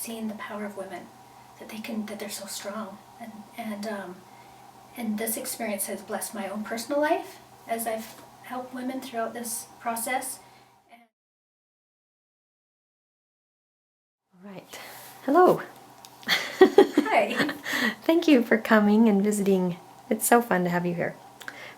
seen the power of women, that they're so strong, and this experience has blessed my own personal life as I've helped women throughout this process. All right. Hello. Hi. Thank you for coming and visiting. It's so fun to have you here.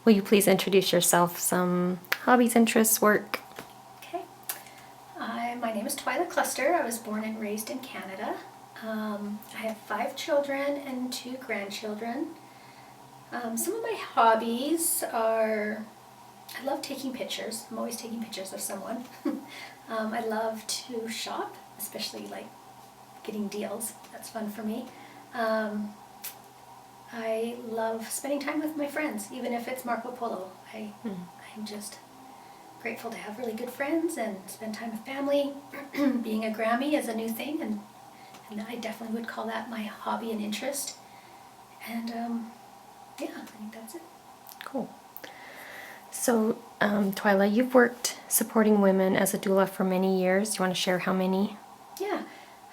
Will you please introduce yourself, some hobbies, interests, work? Okay. My name is Twyla Cluster. I was born and raised in Canada. I have 5 children and 2 grandchildren. Some of my hobbies are, I love taking pictures. I'm always taking pictures of someone. I love to shop, especially like getting deals. That's fun for me. I love spending time with my friends, even if it's Marco Polo. I'm just grateful to have really good friends and spend time with family. Being a Grammy is a new thing, and I definitely would call that my hobby and interest. And yeah, I think that's it. Cool. So, Twyla, you've worked supporting women as a doula for many years. Do you want to share how many? Yeah,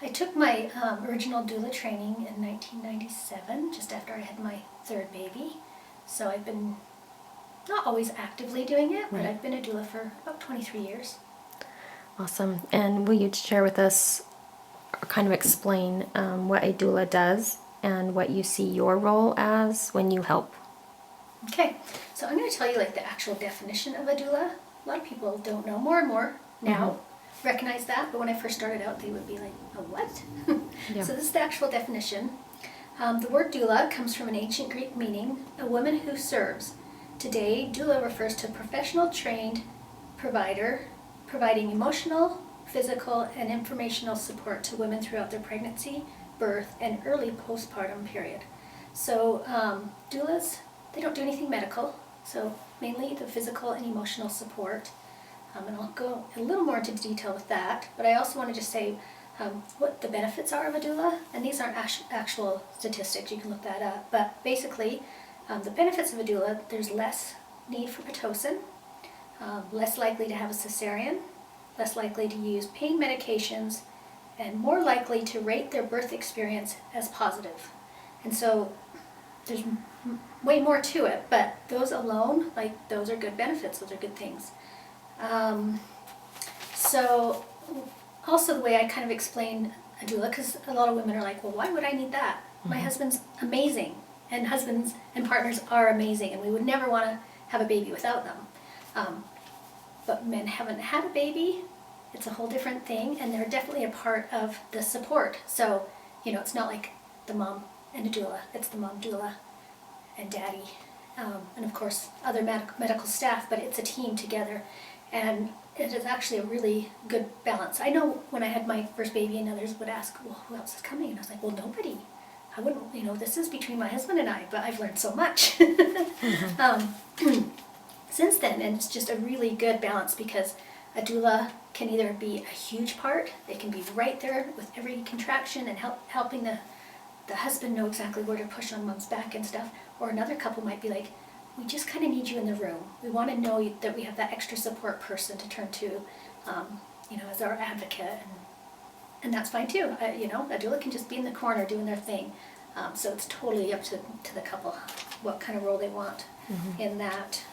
I took my original doula training in 1997, just after I had my 3rd baby. So I've been not always actively doing it, but I've been a doula for about 23 years. Awesome. And will you share with us, or kind of explain what a doula does and what you see your role as when you help? Okay, so I'm going to tell you like the actual definition of a doula. A lot of people don't know, more and more now recognize that, but when I first started out they would be like, a what? Yeah. So this is the actual definition. The word doula comes from an ancient Greek meaning, a woman who serves. Today, doula refers to a professional trained provider providing emotional, physical, and informational support to women throughout their pregnancy, birth, and early postpartum period. So doulas, they don't do anything medical, so mainly the physical and emotional support. And I'll go a little more into detail with that, but I also want to just say what the benefits are of a doula, and these aren't actual statistics, you can look that up, but basically the benefits of a doula, there's less need for Pitocin, less likely to have a cesarean, less likely to use pain medications, and more likely to rate their birth experience as positive. And so there's way more to it, but those alone, like, those are good benefits, those are good things. So also the way I kind of explain a doula, because a lot of women are like, well, why would I need that? My husband's amazing, and husbands and partners are amazing, and we would never want to have a baby without them. But men haven't had a baby, it's a whole different thing, and they're definitely a part of the support. So, you know, it's not like the mom and a doula, it's the mom doula and daddy, and of course other medical staff, but it's a team together, and it is actually a really good balance. I know when I had my first baby and others would ask, well, who else is coming? And I was like, well, nobody. I wouldn't, you know, this is between my husband and I, but I've learned so much since then, and it's just a really good balance, because a doula can either be a huge part, they can be right there with every contraction and helping the husband know exactly where to push on mom's back and stuff, or another couple might be like, we just kind of need you in the room. We want to know that we have that extra support person to turn to, you know, as our advocate, and that's fine too. You know, a doula can just be in the corner doing their thing. So it's totally up to the couple what kind of role they want in that.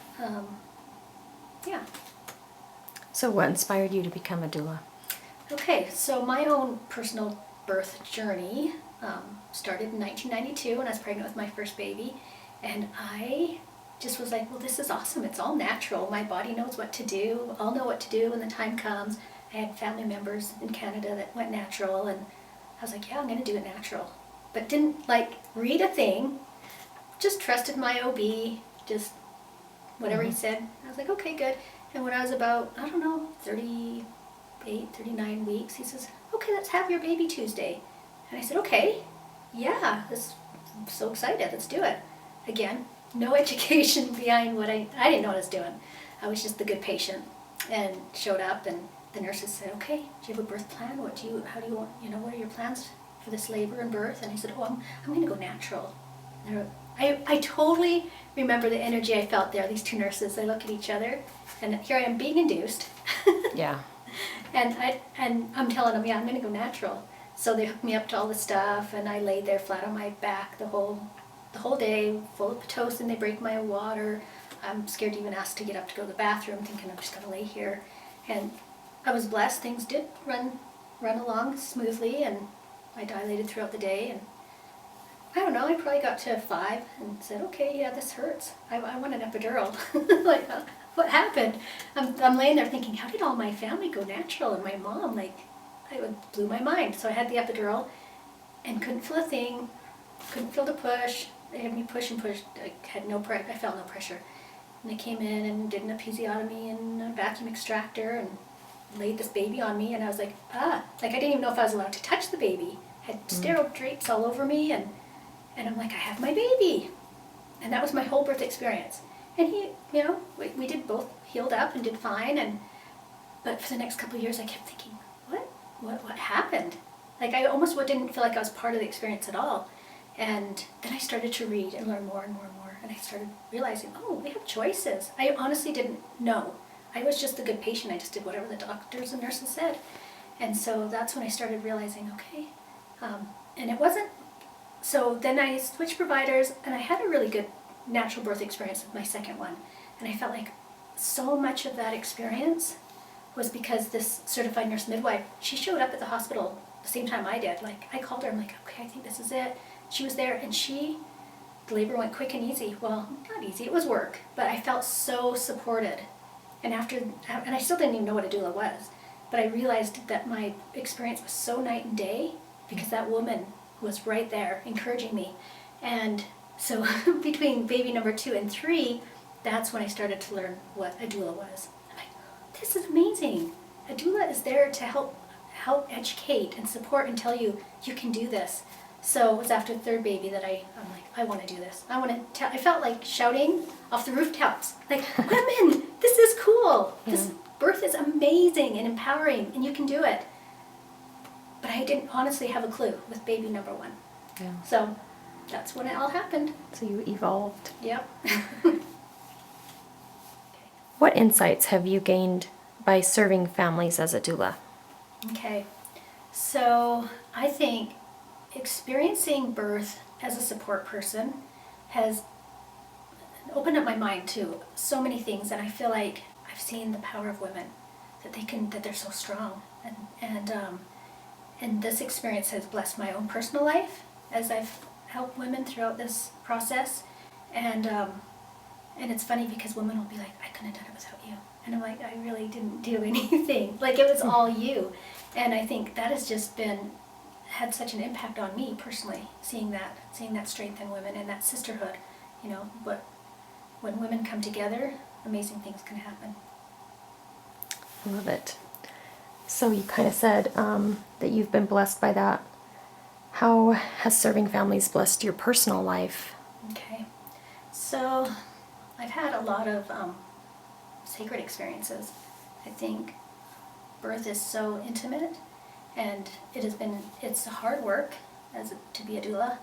Yeah. So what inspired you to become a doula? Okay, so my own personal birth journey started in 1992 when I was pregnant with my first baby, and I just was like, well, this is awesome. It's all natural. My body knows what to do. I'll know what to do when the time comes. I had family members in Canada that went natural, and I was like, yeah, I'm going to do it natural. But didn't like read a thing, just trusted my OB, just whatever he said. I was like, okay, good. And when I was about, I don't know, 38, 39 weeks, he says, okay, let's have your baby Tuesday. And I said, okay, yeah, I'm so excited, let's do it. Again, no education behind what I didn't know what I was doing. I was just the good patient, and showed up, and the nurses said, okay, do you have a birth plan? How do you want, you know, what are your plans for this labor and birth? And I said, oh, I'm going to go natural. I totally remember the energy I felt there. These 2 nurses, they look at each other, and here I am being induced. Yeah. And I'm telling them, yeah, I'm going to go natural. So they hooked me up to all the stuff, and I laid there flat on my back the whole day, full of Pitocin. They break my water. I'm scared to even ask to get up to go to the bathroom, thinking I'm just gonna lay here. And I was blessed. Things did run along smoothly, and I dilated throughout the day. And I don't know, I probably got to 5 and said, okay, yeah, this hurts. I want an epidural. Like, what happened? I'm laying there thinking, how did all my family go natural? And my mom, like, it blew my mind. So I had the epidural and couldn't feel a thing, couldn't feel the push. They had me push and push. I felt no pressure. And they came in and did an episiotomy and a vacuum extractor and laid this baby on me. And I was like, like I didn't even know if I was allowed to touch the baby. Had sterile drapes all over me, and I'm like, I have my baby. And that was my whole birth experience. And he, we did both healed up and did fine. But for the next couple of years, I kept thinking, what happened? Like, I almost didn't feel like I was part of the experience at all. And then I started to read and learn more and more and more. And I started realizing, oh, we have choices. I honestly didn't know. I was just a good patient. I just did whatever the doctors and nurses said. And so that's when I started realizing, okay. And it wasn't. So then I switched providers, and I had a really good natural birth experience with my second one. And I felt like so much of that experience was because this certified nurse midwife, she showed up at the hospital the same time I did. Like, I called her, I'm like, okay, I think this is it. She was there, and the labor went quick and easy. Well, not easy, it was work, but I felt so supported. And I still didn't even know what a doula was, but I realized that my experience was so night and day because that woman was right there encouraging me. And so between baby number 2 and 3, that's when I started to learn what a doula was. I'm like, this is amazing. A doula is there to help educate and support and tell you can do this. So it was after the 3rd baby that I'm like, I want to do this. I felt like shouting off the rooftops, like, women, this is cool. Yeah. This birth is amazing and empowering, and you can do it. But I didn't honestly have a clue with baby number 1. Yeah. So that's when it all happened. So you evolved. Yep. What insights have you gained by serving families as a doula? Okay. So I think experiencing birth as a support person has opened up my mind to so many things, and I feel like I've seen the power of women, that they're so strong, and this experience has blessed my own personal life as I've helped women throughout this process, and it's funny because women will be like, I couldn't have done it without you, and I'm like, I really didn't do anything, like it was all you. And I think that has just had such an impact on me personally, seeing that strength in women and that sisterhood. When women come together, amazing things can happen. I love it. So you kind of said that you've been blessed by that. How has serving families blessed your personal life? Okay, so I've had a lot of sacred experiences. I think birth is so intimate, and it's hard work to be a doula,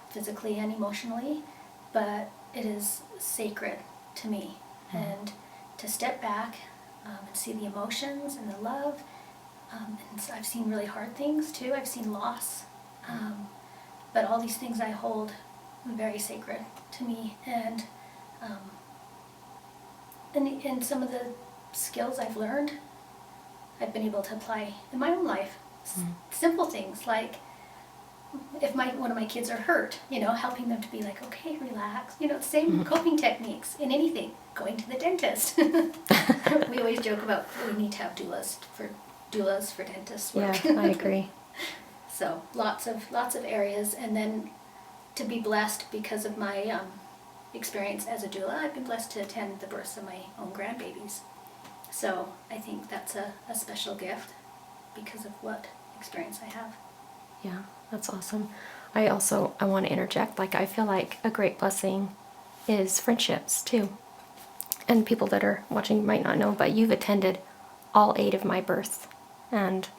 physically and emotionally, but it is sacred to me. And to step back and see the emotions and the love, and I've seen really hard things too. I've seen loss, but all these things I hold very sacred to me, and some of the skills I've learned, I've been able to apply in my own life. Simple things like, if one of my kids are hurt, helping them to be like, okay, relax. Same coping techniques in anything. Going to the dentist. We always joke about we need to have doulas for dentists work. Yeah, I agree. So lots of areas, and then to be blessed because of my experience as a doula, I've been blessed to attend the births of my own grandbabies. So I think that's a special gift because of what experience I have. Yeah, that's awesome. I want to interject, I feel like a great blessing is friendships too. And people that are watching might not know, but you've attended all 8 of my births, and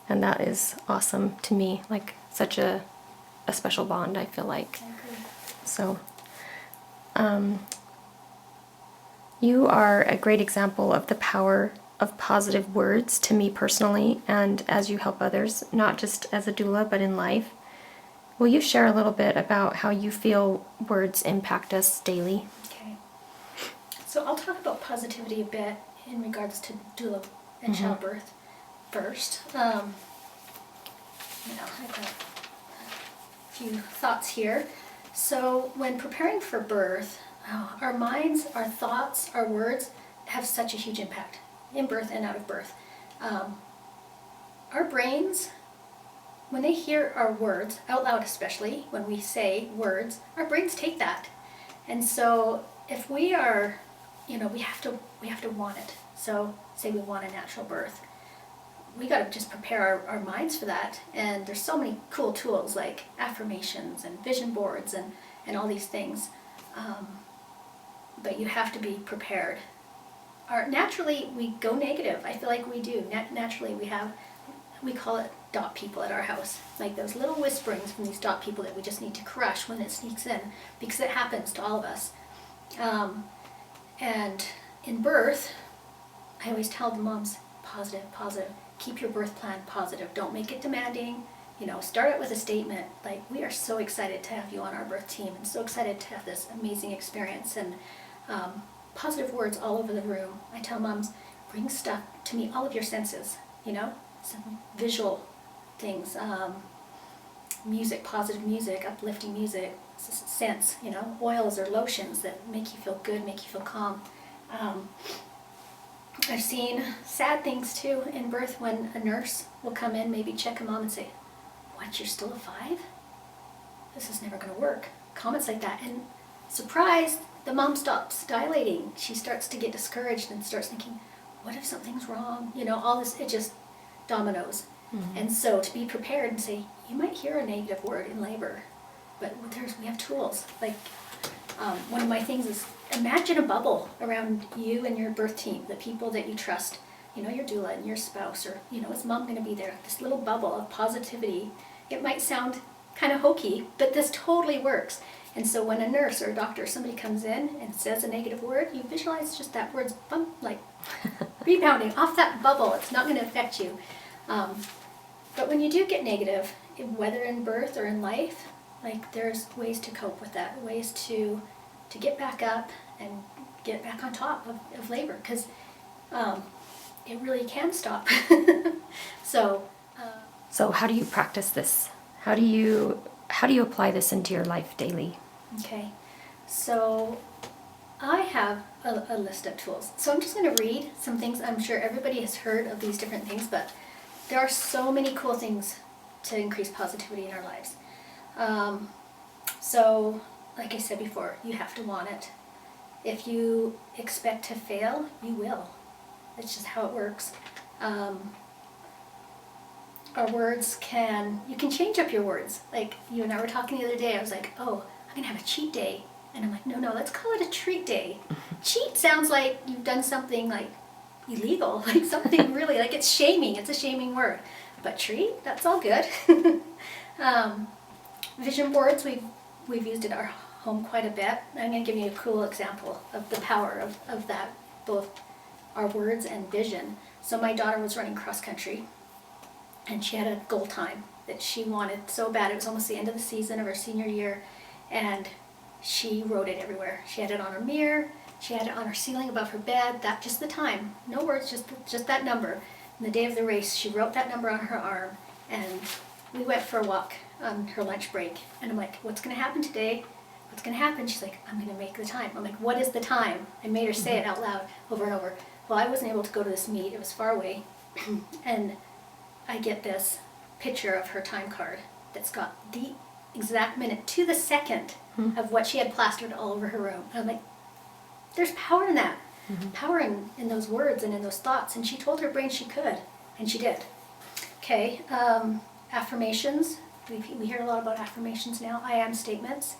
that is awesome to me, such a special bond, I feel like. I agree. So, you are a great example of the power of positive words to me personally and as you help others, not just as a doula, but in life. Will you share a little bit about how you feel words impact us daily? Okay. So I'll talk about positivity a bit in regards to doula and childbirth first. I've got a few thoughts here. So when preparing for birth, our minds, our thoughts, our words have such a huge impact in birth and out of birth. Our brains, when they hear our words, out loud especially, when we say words, our brains take that. And so if we are, we have to want it. So say we want a natural birth. We got to just prepare our minds for that. And there's so many cool tools like affirmations and vision boards and all these things. But you have to be prepared. Naturally, we go negative. I feel like we do. Naturally, we call it dot people at our house. Like those little whisperings from these dot people that we just need to crush when it sneaks in, because it happens to all of us. And in birth, I always tell the moms, positive, positive. Keep your birth plan positive. Don't make it demanding. Start it with a statement like, we are so excited to have you on our birth team and so excited to have this amazing experience, and positive words all over the room. I tell moms, bring stuff to meet all of your senses, some visual things, music, positive music, uplifting music, scents, oils or lotions that make you feel good, make you feel calm. I've seen sad things too in birth when a nurse will come in, maybe check a mom and say, "What, you're still a 5? This is never going to work." Comments like that. And surprise, the mom stops dilating. She starts to get discouraged and starts thinking, what if something's wrong? All this, it just dominoes. Mm-hmm. And so to be prepared and say, you might hear a negative word in labor, but we have tools. Like one of my things is imagine a bubble around you and your birth team, the people that you trust, your doula and your spouse, or, is mom going to be there? This little bubble of positivity. It might sound kind of hokey, but this totally works. And so when a nurse or a doctor or somebody comes in and says a negative word, you visualize just that word's like rebounding off that bubble. It's not going to affect you. But when you do get negative, whether in birth or in life, like there's ways to cope with that, ways to get back up and get back on top of labor, because it really can stop. So how do you practice this? How do you apply this into your life daily? Okay, so I have a list of tools. So I'm just going to read some things. I'm sure everybody has heard of these different things, but there are so many cool things to increase positivity in our lives. So, like I said before, you have to want it. If you expect to fail, you will. It's just how it works. Our words you can change up your words. Like you and I were talking the other day, I was like, oh, I'm going to have a cheat day. And I'm like, no, let's call it a treat day. Cheat sounds like you've done something like illegal, like something really, like it's shaming. It's a shaming word. But treat, that's all good. Vision boards, we've used at our home quite a bit. I'm going to give you a cool example of the power of that, both our words and vision. So my daughter was running cross country, and she had a goal time that she wanted so bad. It was almost the end of the season of her senior year, and she wrote it everywhere. She had it on her mirror, she had it on her ceiling above her bed, just the time. No words, just that number. And the day of the race, she wrote that number on her arm, and we went for a walk on her lunch break. And I'm like, what's going to happen today? What's going to happen? She's like, I'm going to make the time. I'm like, what is the time? I made her say it out loud over and over. Well, I wasn't able to go to this meet. It was far away. And I get this picture of her time card that's got the exact minute to the second of what she had plastered all over her room. And I'm like, there's power in that. Mm-hmm. Power in those words and in those thoughts. And she told her brain she could, and she did. Okay, affirmations. We hear a lot about affirmations now. I am statements.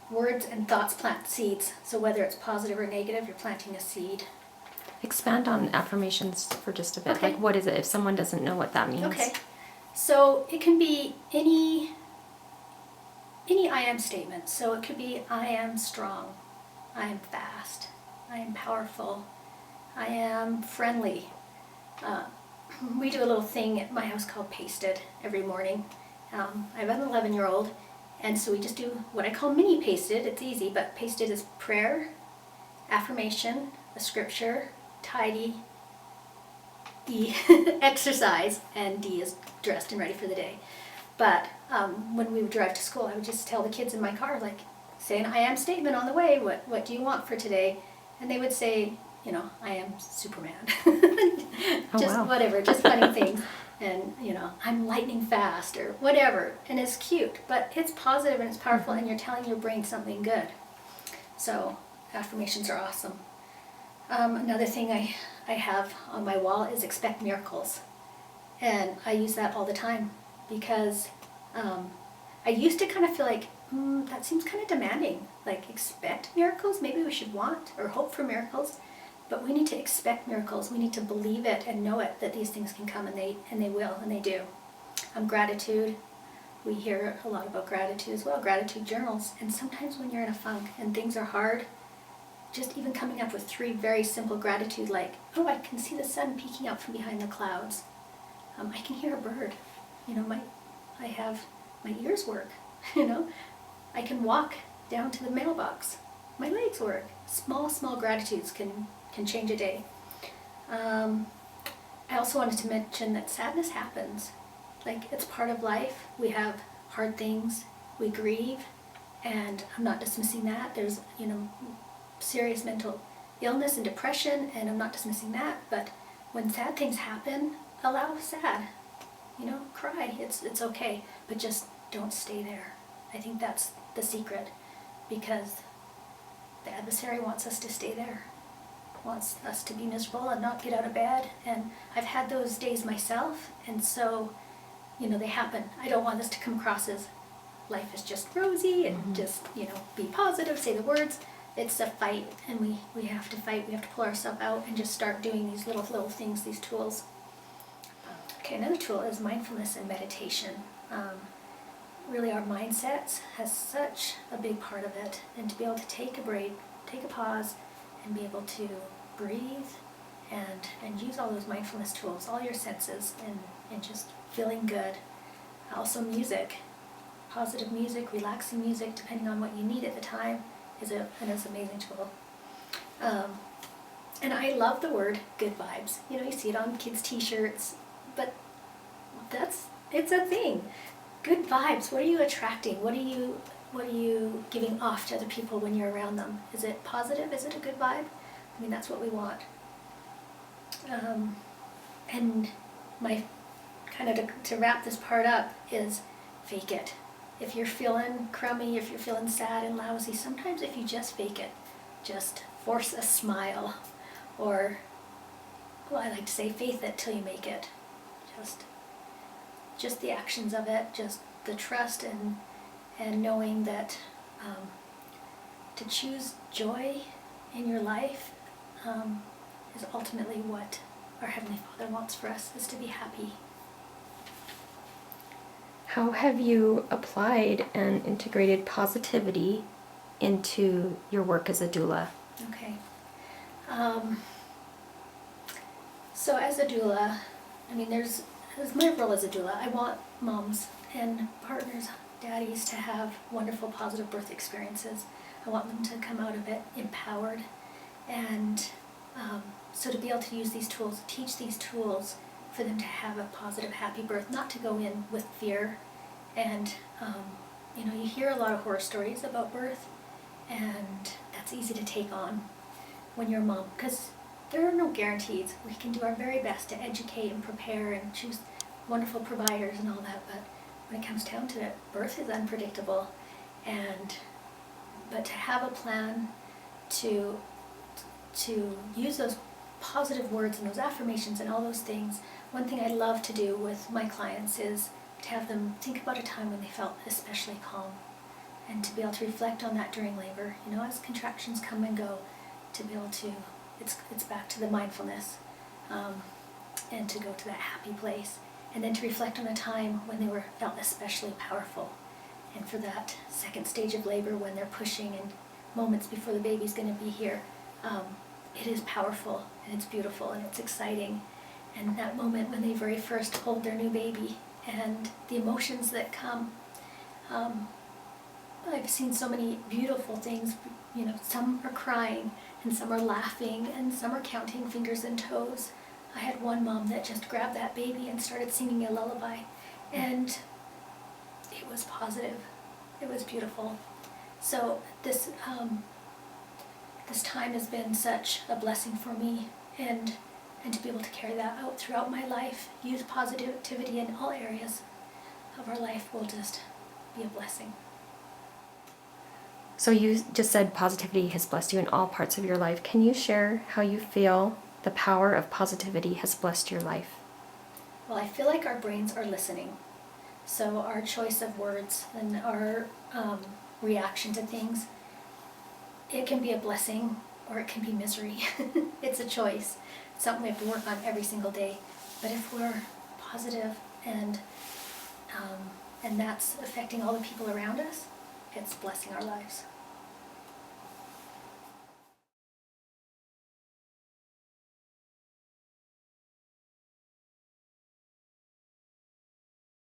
Words and thoughts plant seeds. So whether it's positive or negative, you're planting a seed. Expand on affirmations for just a bit. Okay. Like, what is it if someone doesn't know what that means? Okay. So it can be any I am statement. So it could be, I am strong. I am fast. I am powerful. I am friendly. We do a little thing at my house called Pasted every morning. I have an 11-year-old, and so we just do what I call mini Pasted. It's easy, but Pasted is prayer, affirmation, a scripture, tidy, E, exercise, and D is dressed and ready for the day. But when we would drive to school, I would just tell the kids in my car, like, say an I am statement on the way. What do you want for today? And they would say, you know, I am Superman. Just wow. whatever, just funny things. And, you know, I'm lightning fast or whatever. And it's cute, but it's positive and it's powerful, and you're telling your brain something good. So affirmations are awesome. Another thing I have on my wall is expect miracles. And I use that all the time because I used to kind of feel like, that seems kind of demanding. Like, expect miracles? Maybe we should want or hope for miracles. But we need to expect miracles. We need to believe it and know it, that these things can come, and they will, and they do. Gratitude. We hear a lot about gratitude as well, gratitude journals. And sometimes when you're in a funk and things are hard, just even coming up with 3 very simple gratitude, like, oh, I can see the sun peeking out from behind the clouds. I can hear a bird. You know, my ears work. You know, I can walk down to the mailbox. My legs work. Small gratitudes can change a day. I also wanted to mention that sadness happens. Like, it's part of life. We have hard things. We grieve, and I'm not dismissing that. There's, you know, serious mental illness and depression, and I'm not dismissing that. But when sad things happen, allow sad. You know, cry. It's okay, but just don't stay there. I think that's the secret, because the adversary wants us to stay there, wants us to be miserable and not get out of bed. And I've had those days myself, and so, you know, they happen. I don't want this to come across as life is just rosy and just, you know, be positive, say the words. It's a fight, and we have to fight. We have to pull ourselves out and just start doing these little things, these tools. Okay, another tool is mindfulness and meditation. Really, our mindsets has such a big part of it, and to be able to take a break, take a pause, and be able to breathe and use all those mindfulness tools, all your senses, and just feeling good. Also music, positive music, relaxing music, depending on what you need at the time, is an amazing tool. And I love the word good vibes. You know, you see it on kids' t-shirts, but it's a thing. Good vibes. What are you attracting? What are you giving off to other people when you're around them? Is it positive? Is it a good vibe? I mean, that's what we want. And my kind of to wrap this part up is fake it. If you're feeling crummy, if you're feeling sad and lousy, sometimes if you just fake it, just force a smile, or, well, I like to say faith it till you make it. Just the actions of it, just the trust and knowing that to choose joy in your life is ultimately what our Heavenly Father wants for us, is to be happy. How have you applied and integrated positivity into your work as a doula? Okay. So as a doula, I mean, as my role as a doula, I want moms and partners, daddies, to have wonderful, positive birth experiences. I want them to come out of it empowered, and so to be able to use these tools, teach these tools for them to have a positive, happy birth, not to go in with fear. And you know, you hear a lot of horror stories about birth, and that's easy to take on when you're a mom, because there are no guarantees. We can do our very best to educate and prepare and choose wonderful providers and all that, but when it comes down to it, birth is unpredictable. But to have a plan to use those positive words and those affirmations and all those things. One thing I love to do with my clients is to have them think about a time when they felt especially calm, and to be able to reflect on that during labor. You know, as contractions come and go, to be able to, it's back to the mindfulness, and to go to that happy place, and then to reflect on a time when they felt especially powerful, and for that second stage of labor when they're pushing and moments before the baby's going to be here, it is powerful, and it's beautiful, and it's exciting. And that moment when they very first hold their new baby, and the emotions that come. I've seen so many beautiful things, you know, some are crying, and some are laughing, and some are counting fingers and toes. I had one mom that just grabbed that baby and started singing a lullaby, and it was positive. It was beautiful. So this time has been such a blessing for me, and to be able to carry that out throughout my life, use positivity in all areas of our life will just be a blessing. So you just said positivity has blessed you in all parts of your life. Can you share how you feel the power of positivity has blessed your life? Well, I feel like our brains are listening. So our choice of words and our reaction to things, it can be a blessing or it can be misery. It's a choice. It's something we have to work on every single day. But if we're positive and that's affecting all the people around us, it's blessing our lives.